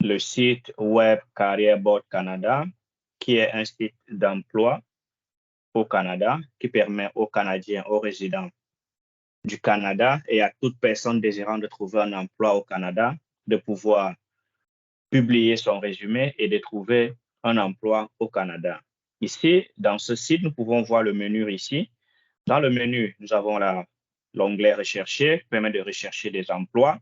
le site web Carrière Board Canada, qui est un site d'emploi au Canada, qui permet aux Canadiens, aux résidents du Canada et à toute personne désirant de trouver un emploi au Canada de pouvoir publier son résumé et de trouver un emploi au Canada. Ici, dans ce site, nous pouvons voir le menu ici. Dans le menu, nous avons l'onglet Rechercher, qui permet de rechercher des emplois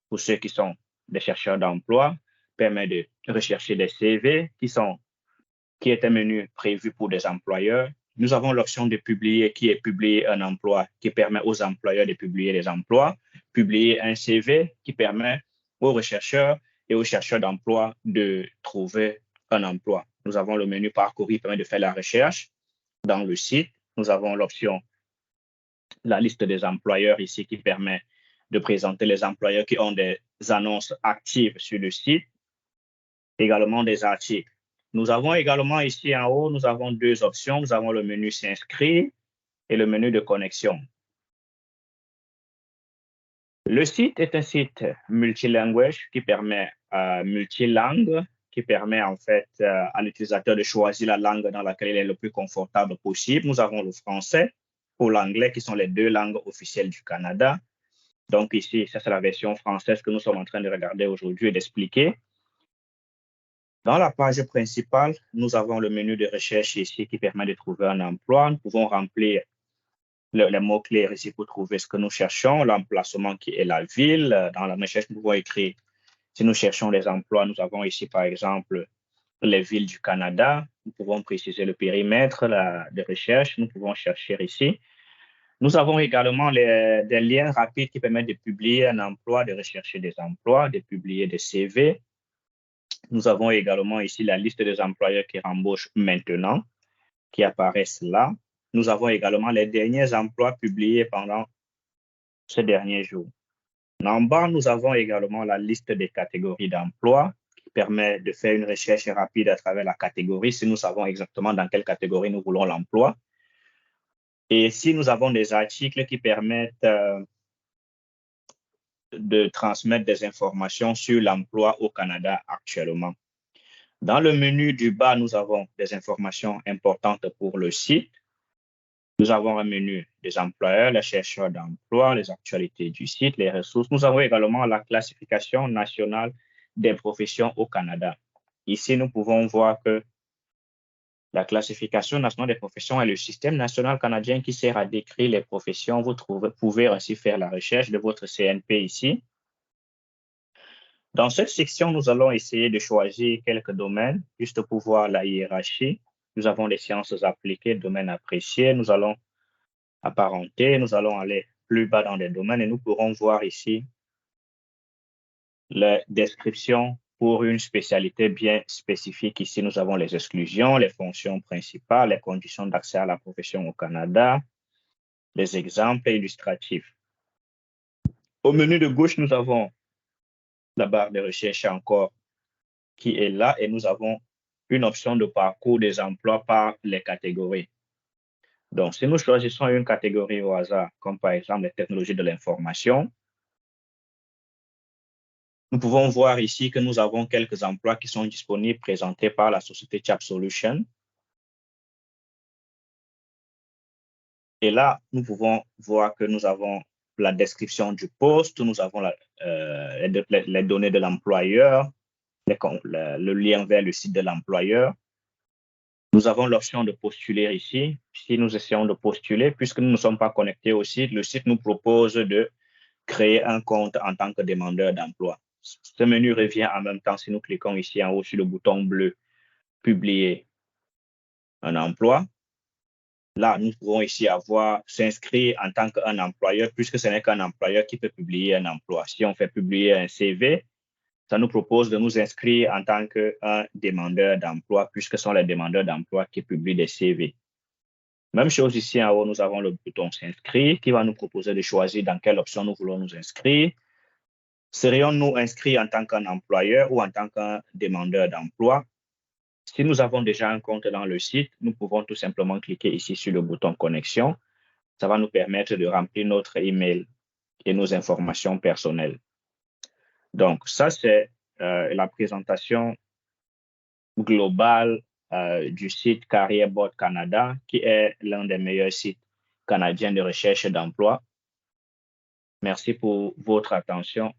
pour ceux qui sont des chercheurs d'emploi, permet de rechercher des CV qui est un menu prévu pour des employeurs. Nous avons l'option de publier, qui est publier un emploi, qui permet aux employeurs de publier des emplois, publier un CV, qui permet aux rechercheurs et aux chercheurs d'emploi de trouver un emploi. Nous avons le menu Parcourir, qui permet de faire la recherche dans le site. Nous avons l'option, la liste des employeurs ici, qui permet de présenter les employeurs qui ont des annonces actives sur le site, également des articles. Nous avons également ici en haut, nous avons deux options. Nous avons le menu S'inscrire et le menu de connexion. Le site est un site multilanguage qui permet multilangue, qui permet en fait à l'utilisateur de choisir la langue dans laquelle il est le plus confortable possible. Nous avons le français ou l'anglais qui sont les deux langues officielles du Canada. Donc ici, ça c'est la version française que nous sommes en train de regarder aujourd'hui et d'expliquer. Dans la page principale, nous avons le menu de recherche ici qui permet de trouver un emploi. Nous pouvons remplir les mots-clés ici pour trouver ce que nous cherchons, l'emplacement qui est la ville. Dans la recherche, nous pouvons écrire, si nous cherchons les emplois, nous avons ici par exemple les villes du Canada. Nous pouvons préciser le périmètre de recherche. Nous pouvons chercher ici. Nous avons également des liens rapides qui permettent de publier un emploi, de rechercher des emplois, de publier des CV. Nous avons également ici la liste des employeurs qui embauchent maintenant, qui apparaissent là. Nous avons également les derniers emplois publiés pendant ces derniers jours. En bas, nous avons également la liste des catégories d'emplois qui permet de faire une recherche rapide à travers la catégorie si nous savons exactement dans quelle catégorie nous voulons l'emploi. Et si nous avons des articles qui permettent de transmettre des informations sur l'emploi au Canada actuellement. Dans le menu du bas, nous avons des informations importantes pour le site. Nous avons un menu des employeurs, les chercheurs d'emploi, les actualités du site, les ressources. Nous avons également la classification nationale des professions au Canada. Ici, nous pouvons voir que la classification nationale des professions est le système national canadien qui sert à décrire les professions. Vous pouvez ainsi faire la recherche de votre CNP ici. Dans cette section, nous allons essayer de choisir quelques domaines, juste pour voir la hiérarchie. Nous avons les sciences appliquées, domaines appréciés. Nous allons apparenter, nous allons aller plus bas dans les domaines et nous pourrons voir ici la description pour une spécialité bien spécifique. Ici, nous avons les exclusions, les fonctions principales, les conditions d'accès à la profession au Canada, les exemples illustratifs. Au menu de gauche, nous avons la barre de recherche encore qui est là et nous avons une option de parcours des emplois par les catégories. Donc, si nous choisissons une catégorie au hasard, comme par exemple les technologies de l'information, nous pouvons voir ici que nous avons quelques emplois qui sont disponibles présentés par la société Chap Solutions. Et là, nous pouvons voir que nous avons la description du poste, nous avons les données de l'employeur, le lien vers le site de l'employeur. Nous avons l'option de postuler ici. Si nous essayons de postuler, puisque nous ne sommes pas connectés au site, le site nous propose de créer un compte en tant que demandeur d'emploi. Ce menu revient en même temps si nous cliquons ici en haut sur le bouton bleu « Publier un emploi ». Là, nous pouvons ici avoir « S'inscrire en tant qu'un employeur » puisque ce n'est qu'un employeur qui peut publier un emploi. Si on fait publier un CV, ça nous propose de nous inscrire en tant qu'un demandeur d'emploi puisque ce sont les demandeurs d'emploi qui publient des CV. Même chose ici en haut, nous avons le bouton « S'inscrire » qui va nous proposer de choisir dans quelle option nous voulons nous inscrire. Serions-nous inscrits en tant qu'un employeur ou en tant qu'un demandeur d'emploi? Si nous avons déjà un compte dans le site, nous pouvons tout simplement cliquer ici sur le bouton « Connexion ». Ça va nous permettre de remplir notre email et nos informations personnelles. Donc, ça, c'est la présentation globale du site Career Board Canada, qui est l'un des meilleurs sites canadiens de recherche d'emploi. Merci pour votre attention.